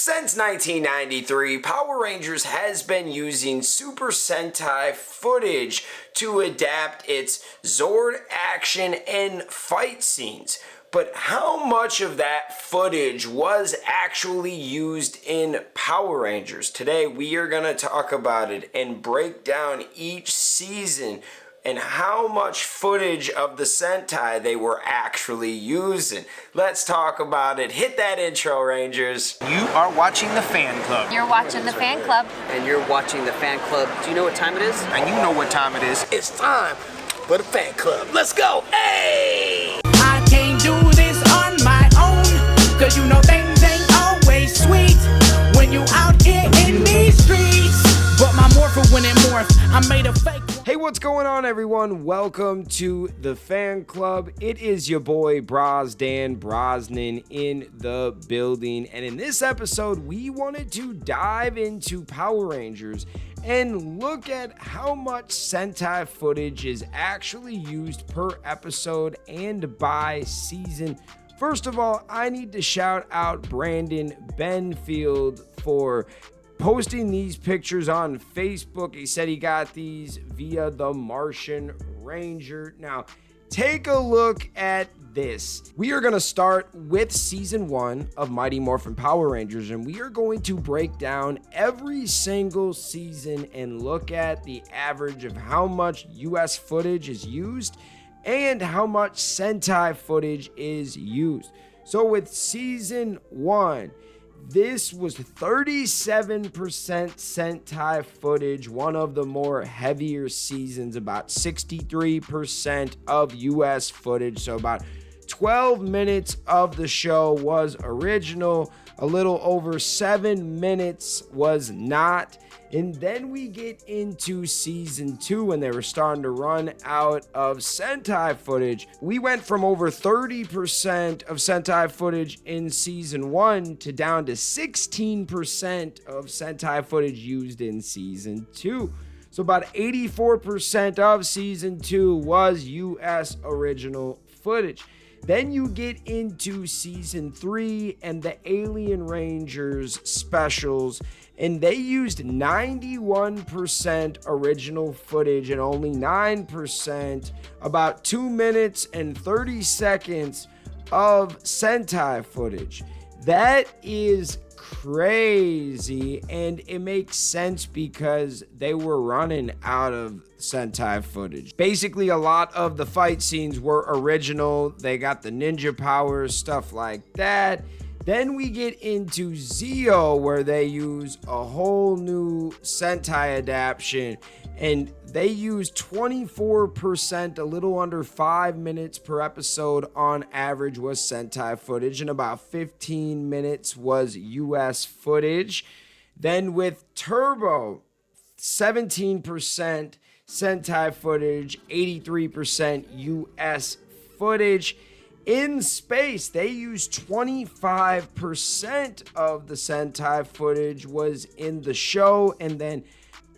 Since 1993, Power Rangers has been using Super Sentai footage to adapt its Zord action and fight scenes. But how much of that footage was actually used in Power Rangers? Today we are going to talk about it and break down each season and how much footage of the Sentai they were actually using. Let's talk about it. Hit that intro, Rangers. You are watching the Fan Club. You're watching the Fan Club. And you're watching the Fan Club. Do you know what time it is? And you know what time it is. It's time for the Fan Club. Let's go. Hey! I can't do this on my own, cause you know things ain't always sweet when you out here in these streets. But my morpher when it morphed, I made a fake. Hey, what's going on, everyone? Welcome to the Fan Club. It is your boy Dan Brosnan in the building, and in this episode we wanted to dive into Power Rangers and look at how much Sentai footage is actually used per episode and by season. First of all, I need to shout out Brandon Benfield for posting these pictures on Facebook. He said he got these via the Martian Ranger. Now, take a look at this. We are going to start with season 1 of Mighty Morphin Power Rangers, and we are going to break down every single season and look at the average of how much US footage is used and how much Sentai footage is used. So with season 1, this was 37% Sentai footage, one of the more heavier seasons, about 63% of US footage. So about 12 minutes of the show was original, a little over 7 minutes was not. And then we get into season 2 when they were starting to run out of Sentai footage. We went from over 30% of Sentai footage in season 1 to down to 16% of Sentai footage used in season 2. So about 84% of season 2 was US original footage. Then you get into season 3 and the Alien Rangers specials, and they used 91% original footage and only 9%, about 2 minutes and 30 seconds of Sentai footage. That is crazy, and it makes sense because they were running out of Sentai footage. Basically, a lot of the fight scenes were original. They got the ninja powers, stuff like that. Then we get into Zeo, where they use a whole new Sentai adaptation, and they use 24%, a little under 5 minutes per episode on average was Sentai footage, and about 15 minutes was US footage. Then with Turbo, 17% Sentai footage, 83% US footage. In Space, they used 25% of the Sentai footage was in the show, and then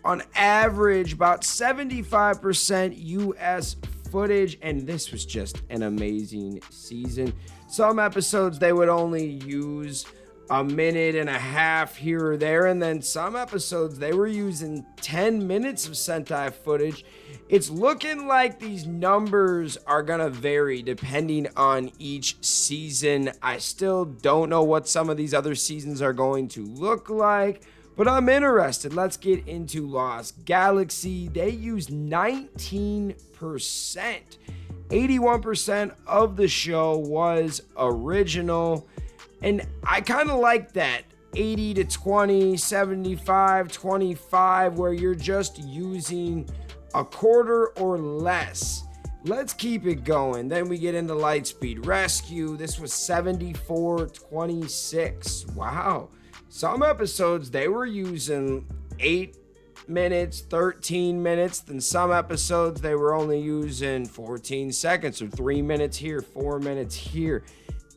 on average about 75% US footage, and this was just an amazing season. Some episodes they would only use a minute and a half here or there, and then some episodes they were using 10 minutes of Sentai footage. It's looking like these numbers are gonna vary depending on each season. I still don't know what some of these other seasons are going to look like, but I'm interested. Let's get into Lost Galaxy. They used 19%. 81% of the show was original, and I kind of like that. 80 to 20, 75, 25, where you're just using a quarter or less. Let's keep it going. Then we get into Lightspeed Rescue. This was 74-26. Wow. Some episodes they were using 8 minutes, 13 minutes. Then some episodes they were only using 14 seconds, or 3 minutes here, 4 minutes here.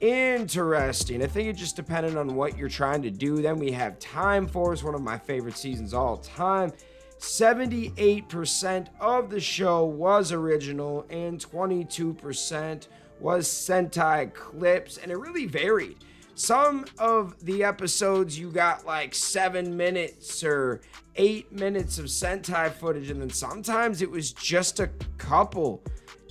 Interesting. I think it just depended on what you're trying to do. Then we have Time Force, one of my favorite seasons all time. 78% of the show was original and 22% was Sentai clips, and it really varied. Some of the episodes you got like 7 minutes or 8 minutes of Sentai footage, and then sometimes it was just a couple.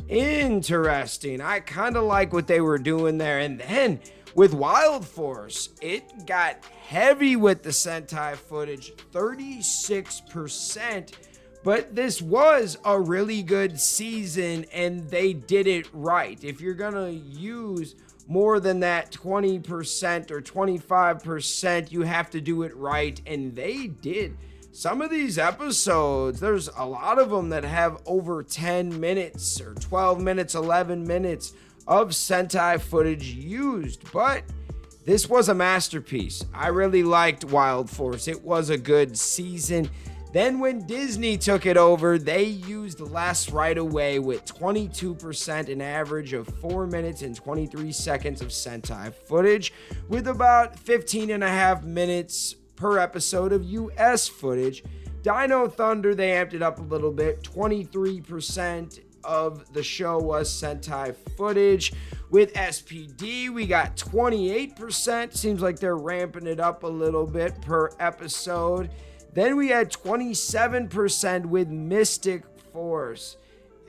Interesting. I kind of like what they were doing there. And then with Wild Force, it got heavy with the Sentai footage, 36%. But this was a really good season, and they did it right. If you're going to use more than that 20% or 25%, you have to do it right, and they did. Some of these episodes, there's a lot of them that have over 10 minutes or 12 minutes, 11 minutes of Sentai footage used, but this was a masterpiece. I really liked Wild Force. It was a good season. Then when Disney took it over, they used less right away with 22%, an average of 4 minutes and 23 seconds of Sentai footage, with about 15 and a half minutes per episode of US footage. Dino Thunder, they amped it up a little bit. 23% of the show was Sentai footage. With SPD, we got 28%. Seems like they're ramping it up a little bit per episode. Then we had 27% with Mystic Force.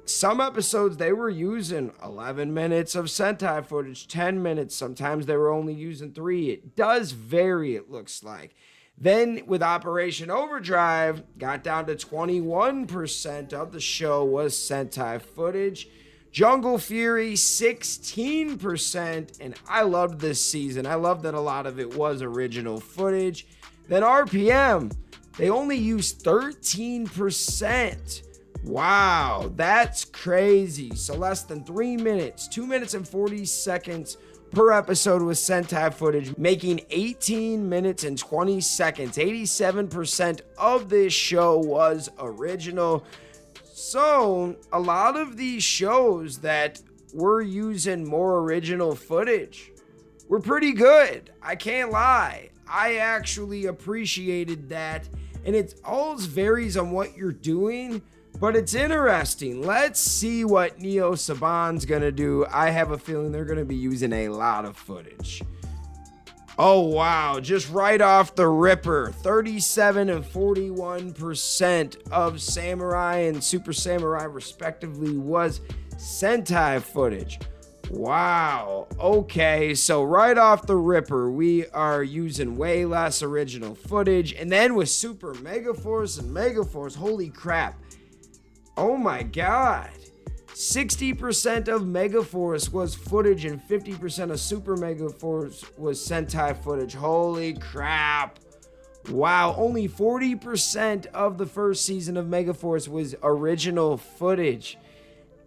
Some episodes, they were using 11 minutes of Sentai footage, 10 minutes. Sometimes they were only using 3. It does vary, it looks like. Then with Operation Overdrive, got down to 21% of the show was Sentai footage. Jungle Fury, 16%. And I loved this season. I love that a lot of it was original footage. Then RPM, they only used 13%. Wow, that's crazy. So less than 3 minutes, 2 minutes and 40 seconds per episode with Sentai footage, making 18 minutes and 20 seconds. 87% of this show was original. So a lot of these shows that were using more original footage were pretty good. I can't lie. I actually appreciated that. And it all varies on what you're doing, but it's interesting. Let's see what Neo Saban's gonna do. I have a feeling they're gonna be using a lot of footage. Oh wow, just right off the ripper, 37 and 41% of Samurai and Super Samurai respectively was Sentai footage. Wow, okay, so right off the ripper, we are using way less original footage. And then with Super Megaforce and Megaforce, holy crap. Oh my god. 60% of Megaforce was footage and 50% of Super Megaforce was Sentai footage. Holy crap. Wow, only 40% of the first season of Megaforce was original footage.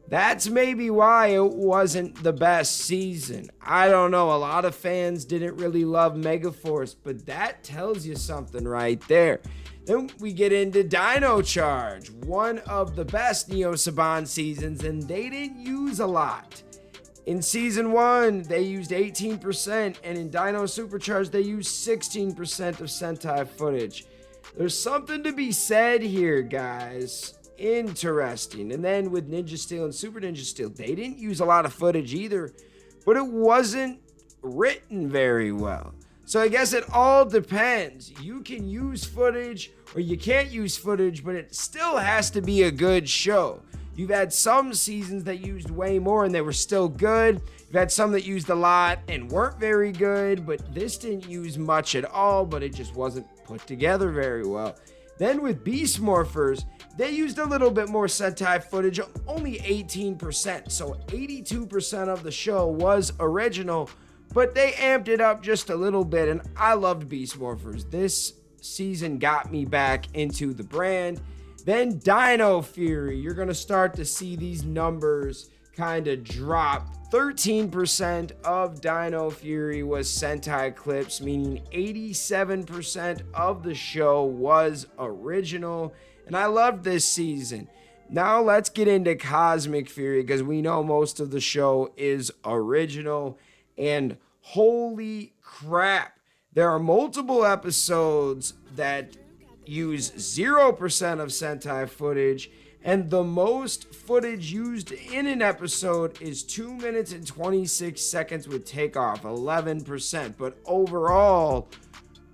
That's maybe why it wasn't the best season. I don't know. A lot of fans didn't really love Megaforce, but that tells you something right there. Then we get into Dino Charge, one of the best Neo Saban seasons, and they didn't use a lot. In season 1, they used 18%, and in Dino Supercharged, they used 16% of Sentai footage. There's something to be said here, guys. Interesting. And then with Ninja Steel and Super Ninja Steel, they didn't use a lot of footage either, but it wasn't written very well. So I guess it all depends. You can use footage or you can't use footage, but it still has to be a good show. You've had some seasons that used way more and they were still good. You've had some that used a lot and weren't very good, but this didn't use much at all, but it just wasn't put together very well. Then with Beast Morphers, they used a little bit more Sentai footage, only 18%. So 82% of the show was original, but they amped it up just a little bit, and I loved Beast Morphers. This season got me back into the brand. Then Dino Fury, you're going to start to see these numbers kind of drop. 13% of Dino Fury was Sentai clips, meaning 87% of the show was original, and I loved this season. Now let's get into Cosmic Fury, because we know most of the show is original, and holy crap, there are multiple episodes that use 0% of Sentai footage, And the most footage used in an episode is 2 minutes and 26 seconds with takeoff, 11%. But overall,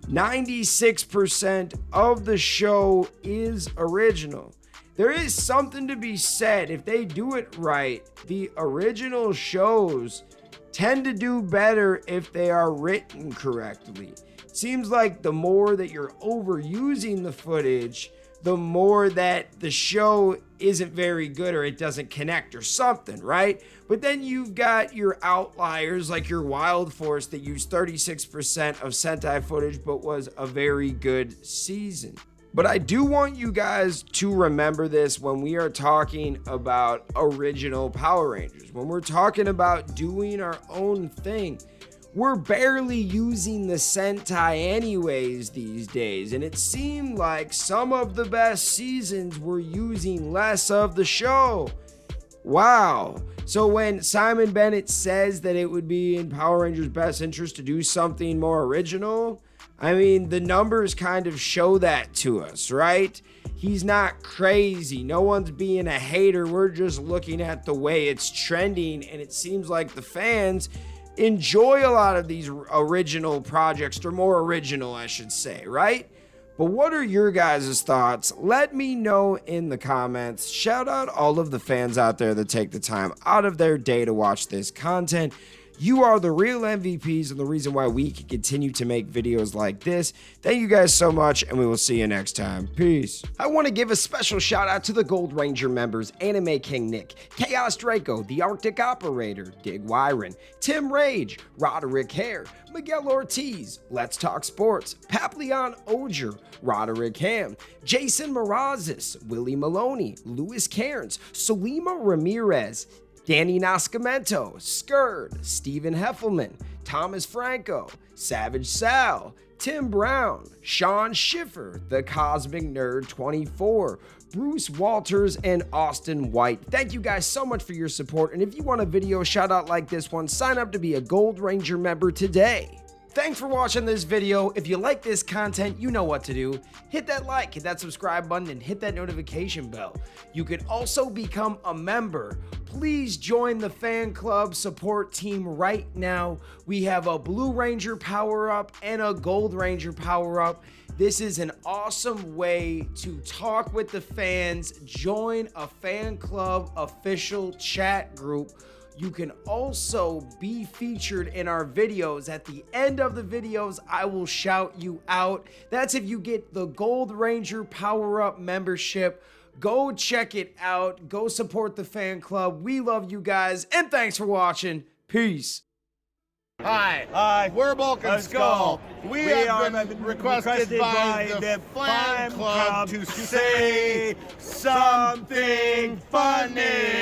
96% of the show is original. There is something to be said. If they do it right, the original shows tend to do better if they are written correctly. Seems like the more that you're overusing the footage, the more that the show isn't very good or it doesn't connect or something, right? But then you've got your outliers like your Wild Force that used 36% of Sentai footage but was a very good season. But I do want you guys to remember this when we are talking about original Power Rangers. When we're talking about doing our own thing, we're barely using the Sentai anyways these days. And it seemed like some of the best seasons were using less of the show. Wow. So when Simon Bennett says that it would be in Power Rangers' best interest to do something more original, I mean, the numbers kind of show that to us, right? He's not crazy. No one's being a hater. We're just looking at the way it's trending, and it seems like the fans enjoy a lot of these original projects, or more original, I should say, right? But what are your guys' thoughts? Let me know in the comments. Shout out all of the fans out there that take the time out of their day to watch this content. You are the real MVPs and the reason why we can continue to make videos like this. Thank you guys so much, and we will see you next time. Peace. I want to give a special shout out to the Gold Ranger members: Anime King Nick, Chaos Draco, The Arctic Operator, Dig Wyron, Tim Rage, Roderick Hare, Miguel Ortiz, Let's Talk Sports, Papillon Oger, Roderick Ham, Jason Morazes, Willie Maloney, Louis Cairns, Solima Ramirez, Danny Nascimento, Skird, Stephen Heffelman, Thomas Franco, Savage Sal, Tim Brown, Sean Schiffer, The Cosmic Nerd 24, Bruce Walters, and Austin White. Thank you guys so much for your support, and if you want a video shout out like this one, sign up to be a Gold Ranger member today. Thanks for watching this video. If you like this content, you know what to do. Hit that like, hit that subscribe button, and hit that notification bell. You can also become a member. Please join the fan club support team right now. We have a Blue Ranger power-up and a Gold Ranger power-up. This is an awesome way to talk with the fans, join a fan club official chat group. You can also be featured in our videos. At the end of the videos, I will shout you out. That's if you get the Gold Ranger Power Up membership. Go check it out. Go support the fan club. We love you guys, and thanks for watching. Peace. Hi, we're Bulk and Skull. We have been requested by the fan club to say something funny.